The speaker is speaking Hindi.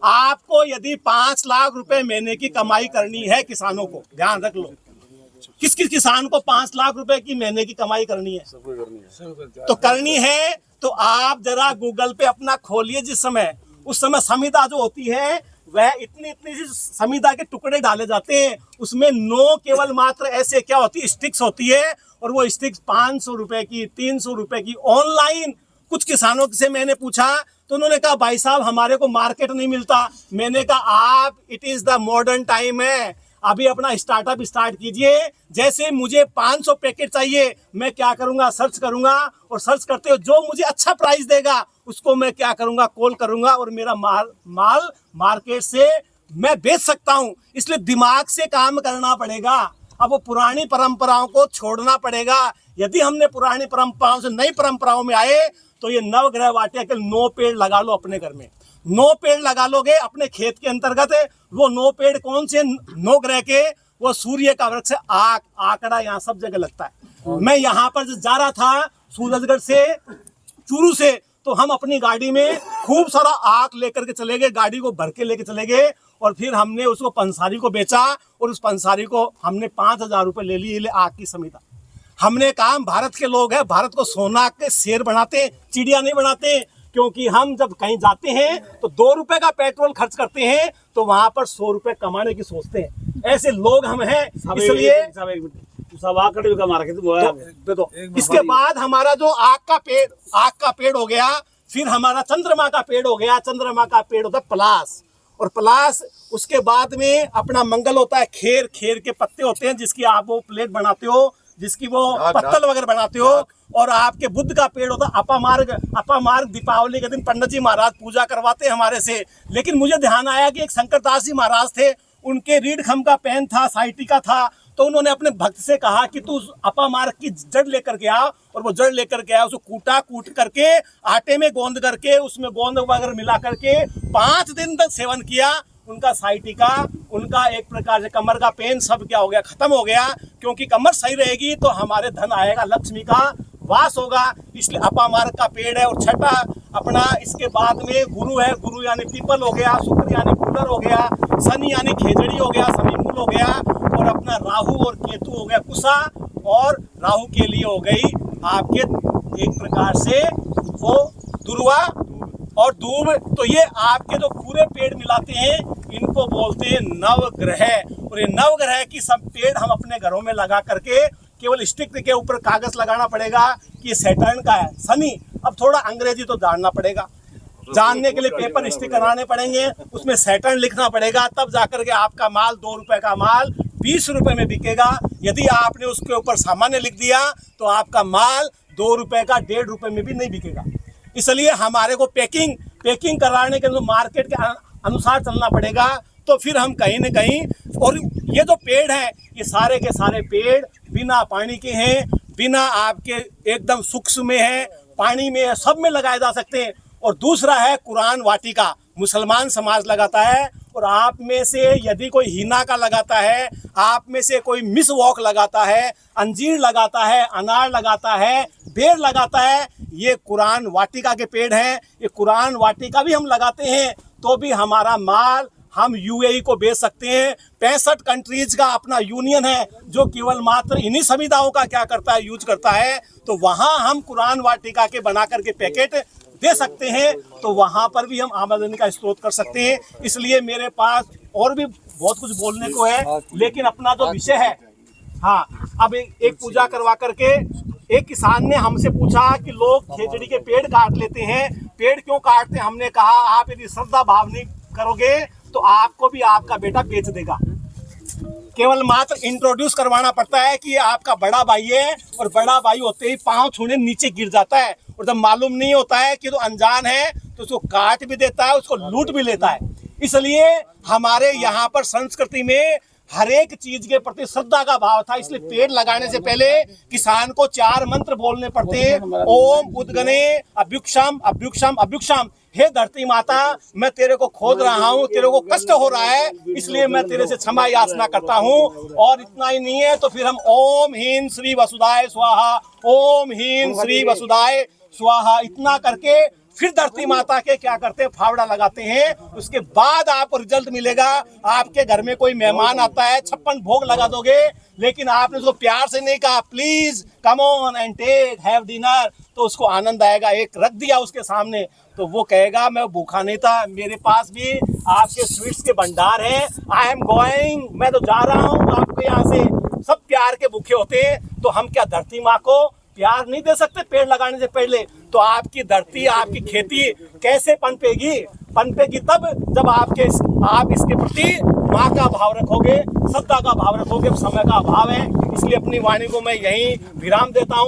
आपको यदि 5 लाख रुपए महीने की कमाई करनी है, किसानों को ध्यान रख लो, किस किस किसान को 5 लाख रुपए की महीने की कमाई करनी है, तो करनी है तो आप जरा गूगल पे अपना खोलिए। जिस समय उस समय संविदा जो होती है वह इतनी इतनी सी संविदा के टुकड़े डाले जाते हैं, उसमें नो केवल मात्र ऐसे क्या होती है, स्टिक्स होती है, और वो स्टिक्स 500 रुपए की, 300 रुपए की ऑनलाइन। कुछ किसानों से मैंने पूछा तो उन्होंने कहा भाई साहब हमारे को मार्केट नहीं मिलता। मैंने कहा आप, it is the modern time है, अभी अपना स्टार्टअप स्टार्ट कीजिए। जैसे मुझे 500 पैकेट चाहिए, मैं क्या करूंगा, सर्च करूंगा, और सर्च करते हुए जो मुझे अच्छा प्राइस देगा उसको मैं क्या करूंगा, कॉल करूंगा, और मेरा माल मार्केट से मैं बेच सकता हूं। इसलिए दिमाग से काम करना पड़ेगा। अब वो पुरानी परंपराओं को छोड़ना पड़ेगा। यदि हमने पुरानी परंपराओं से नई परंपराओं में आए तो ये नवग्रह वाटिका के 9 पेड़ लगा लो अपने घर में। 9 पेड़ लगा लोगे अपने खेत के अंतर्गत। वो 9 पेड़ कौन से, 9 ग्रह के, वो सूर्य का वृक्ष है। आंकड़ा यहाँ सब जगह लगता है। मैं यहाँ पर जा रहा था सूरजगढ़ से, चूरू से, तो हम अपनी गाड़ी में खूब सारा आक लेकर के चले गए, गाड़ी को भर के लेके चले गए, और फिर हमने उसको पंसारी को बेचा, और उस पंसारी को हमने 5,000 रुपए ले लिए, ले आग की संविदा। हमने कहा भारत के लोग हैं, भारत को सोना के शेर बनाते, चिड़िया नहीं बनाते। क्योंकि हम जब कहीं जाते हैं तो 2 रुपए का पेट्रोल खर्च करते हैं, तो वहां पर 100 रुपए कमाने की सोचते हैं। ऐसे लोग हम हैं। इसलिए तो इसके बाद हमारा जो आग का पेड़ हो गया, फिर हमारा चंद्रमा का पेड़ हो गया। चंद्रमा का पेड़ होता है पलाश, और पलाश उसके बाद में अपना मंगल होता है खेर के पत्ते होते हैं, जिसकी आप वो प्लेट बनाते हो, जिसकी वो पत्तल वगैरह बनाते हो। और आपके बुद्ध का पेड़ होता है अपामार्ग। दीपावली के दिन पंडित जी महाराज पूजा करवाते हैं हमारे से। लेकिन मुझे ध्यान आया कि एक शंकरदास जी महाराज थे, उनके रीढ़ खम का पेन था, साइटिका था, तो उन्होंने अपने भक्त से कहा कि तू अपामार्ग की जड़ लेकर के आ, और वो जड़ लेकर के आया। उसको कूट करके आटे में गोंद करके, उसमें गोंद वगैरह मिला करके 5 दिन तक सेवन किया। उनका साइटिका, उनका एक प्रकार से कमर का पेन सब क्या हो गया, खत्म हो गया। क्योंकि कमर सही रहेगी तो हमारे धन आएगा, लक्ष्मी का वास होगा। इसलिए अपामार्ग का पेड़ है। और छठा अपना इसके बाद में गुरु है। गुरु यानी पीपल हो गया, शुक्र यानी कूलर हो गया, शनि यानी खेजड़ी हो गया, शनि मूल हो गया, और अपना राहु और केतु हो गया कुशा, और राहु के लिए हो गई आपके एक प्रकार से वो दुर्वा और दूब। तो ये आपके जो पूरे पेड़ मिलाते हैं इनको बोलते हैं नवग्रह। और ये नवग्रह की सब पेड़ हम अपने घरों में लगा करके, केवल स्टिक के ऊपर कागज लगाना पड़ेगा कि ये सैटर्न का है, शनि। अब थोड़ा अंग्रेजी तो जानना पड़ेगा, जानने के लिए पेपर स्टिक कराने पड़ेंगे, उसमें सैटर्न लिखना पड़ेगा, तब जाकर के आपका माल 2 रुपए का माल 20 रुपए में बिकेगा। यदि आपने उसके ऊपर सामान्य लिख दिया तो आपका माल 2 रुपए का 1.5 रुपए में भी नहीं बिकेगा। इसलिए हमारे को पैकिंग कराने के लिए मार्केट के अनुसार चलना पड़ेगा। तो फिर हम कहीं न कहीं, और ये जो पेड़ हैं ये सारे के सारे पेड़ बिना पानी के हैं, बिना आपके एकदम सूक्ष्म में है, पानी में है, सब में लगाए जा सकते हैं। और दूसरा है कुरान वाटिका, मुसलमान समाज लगाता है। और आप में से यदि कोई हीना का लगाता है, आप में से कोई मिस वॉक लगाता है, अंजीर लगाता है, अनार लगाता है, बेर लगाता है, ये कुरान वाटिका के पेड़ हैं। ये कुरान वाटिका भी हम लगाते हैं तो भी हमारा माल हम यूएई को बेच सकते हैं। 65 कंट्रीज का अपना यूनियन है जो केवल मात्र इन्हीं संविधाओं का क्या करता है, यूज करता है। तो वहाँ हम कुरान वाटिका के बना करके पैकेट दे सकते हैं, तो वहाँ पर भी हम आमदनी का स्रोत कर सकते हैं। इसलिए मेरे पास और भी बहुत कुछ बोलने को है, लेकिन अपना जो विषय है, हाँ, अब एक पूजा करवा करके एक किसान ने हमसे पूछा कि लोग खेजड़ी के पेड़ काट लेते हैं, पेड़ क्यों काटते हैं? हमने कहा आप यदि श्रद्धा भाव नहीं करोगे तो आपको भी आपका बेटा बेच देगा। केवल मात्र इंट्रोड्यूस करवाना पड़ता है कि ये आपका बड़ा भाई है, और बड़ा भाई होते ही पांव छूने नीचे गिर जाता है। और जब मालूम नहीं होता है कि तो अनजान है तो उसको काट भी देता है, उसको लूट भी लेता है। इसलिए हमारे यहाँ पर संस्कृति में हर एक चीज के प्रति श्रद्धा का भाव था। इसलिए पेड़ लगाने से पहले किसान को 4 मंत्र बोलने पड़ते हैं। ओम उद्गने अभ्युक्षम अभ्युक्षम अभ्युक्षम। हे धरती माता, मैं तेरे को खोद रहा हूँ, तेरे को कष्ट हो रहा है, इसलिए मैं तेरे से क्षमा याचना करता हूँ। और इतना ही नहीं है तो फिर हम ओम ह्रीं श्री वसुधाय स्वाहा, ओम ह्रीं श्री वसुधाय स्वाहा, इतना करके फिर धरती माता के क्या करते हैं, फावड़ा लगाते हैं। उसके बाद आपको रिजल्ट मिलेगा। आपके घर में कोई मेहमान आता है, 56 भोग लगा दोगे, लेकिन आपने उसको प्यार से नहीं कहा please come on and take have dinner, तो उसको आनंद आएगा। एक रख दिया उसके सामने तो वो कहेगा मैं भूखा नहीं था, मेरे पास भी आपके स्वीट्स के भंडार हैं, आई एम गोइंग, मैं तो जा रहा हूँ आपके यहाँ से। सब प्यार के भूखे होते हैं। तो हम क्या धरती माँ को प्यार नहीं दे सकते पेड़ लगाने से पहले? तो आपकी धरती, आपकी खेती कैसे पनपेगी? पनपेगी तब जब आप इसके प्रति माँ का भाव रखोगे, श्रद्धा का भाव रखोगे। समय का अभाव है, इसलिए अपनी वाणी को मैं यहीं विराम देता हूँ।